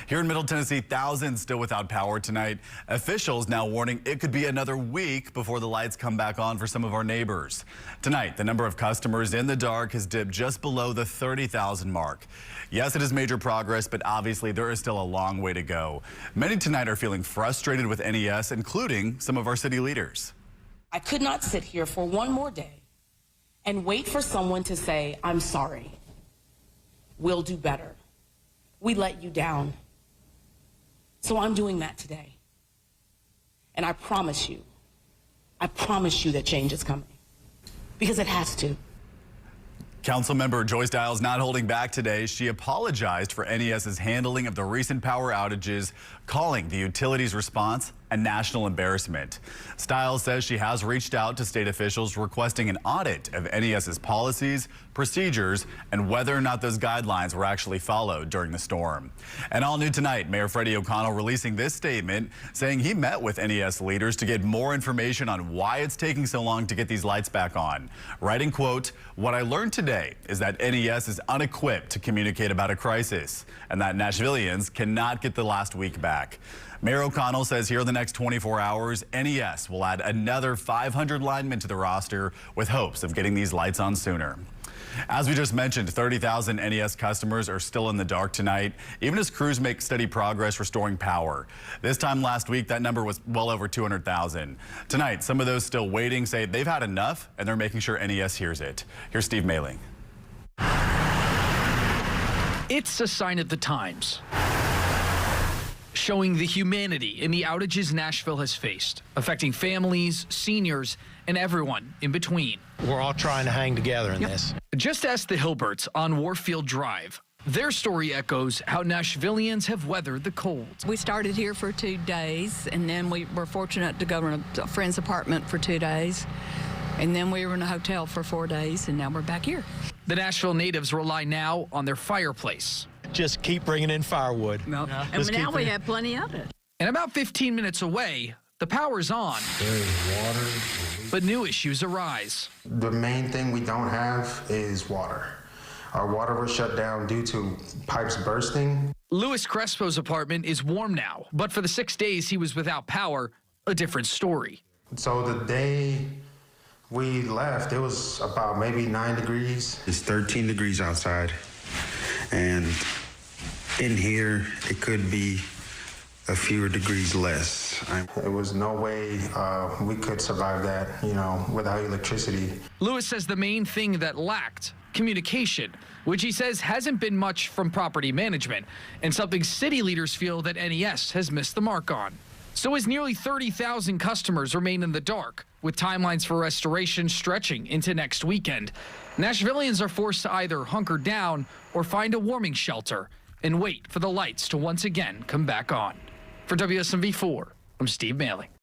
Here in Middle Tennessee, thousands still without power tonight. Officials now warning it could be another week before the lights come back on for some of our neighbors. Tonight, the number of customers in the dark has dipped just below the 30,000 mark. Yes, it is major progress, but obviously there is still a long way to go. Many tonight are feeling frustrated with NES, including some of our city leaders. I could not sit here for one more day and wait for someone to say, I'm sorry. We'll do better. We let you down. So I'm doing that today. And I promise you that change is coming. Because it has to. Councilmember Joyce Dials not holding back today. She apologized for NES's handling of the recent power outages, calling the utilities' response a national embarrassment. Stiles says she has reached out to state officials requesting an audit of NES's policies, procedures, and whether or not those guidelines were actually followed during the storm. And all new tonight, Mayor Freddie O'Connell releasing this statement saying he met with NES leaders to get more information on why it's taking so long to get these lights back on. Writing, quote, "What I learned today is that NES is unequipped to communicate about a crisis and that Nashvillians cannot get the last week back." Mayor O'Connell says here in the next 24 hours, NES will add another 500 linemen to the roster with hopes of getting these lights on sooner. As we just mentioned, 30,000 NES customers are still in the dark tonight, even as crews make steady progress restoring power. This time last week, that number was well over 200,000. Tonight, some of those still waiting say they've had enough, and they're making sure NES hears it. Here's Steve Mailing. It's a sign of the times, showing the humanity in the outages Nashville has faced, affecting families, seniors, and everyone in between. We're all trying to hang together in this. Just ask the Hilberts on Warfield Drive. Their story echoes how Nashvillians have weathered the cold. We started here for 2 days, and then we were fortunate to go to a friend's apartment for 2 days. And then we were in a hotel for 4 days, and now we're back here. The Nashville natives rely now on their fireplace. Just keep bringing in firewood. Nope. And now we have plenty of it. And about 15 minutes away, the power's on. There is water. But new issues arise. The main thing we don't have is water. Our water was shut down due to pipes bursting. Louis Crespo's apartment is warm now, but for the 6 days he was without power, a different story. So the day we left, it was about maybe 9 degrees. It's 13 degrees outside, and in here it could be a few degrees less. There was no way we could survive that, without electricity. Louis says the main thing that lacked, communication, which he says hasn't been much from property management, and something city leaders feel that NES has missed the mark on. So as nearly 30,000 customers remain in the dark, with timelines for restoration stretching into next weekend, Nashvillians are forced to either hunker down or find a warming shelter and wait for the lights to once again come back on. For WSMV4, I'm Steve Mailing.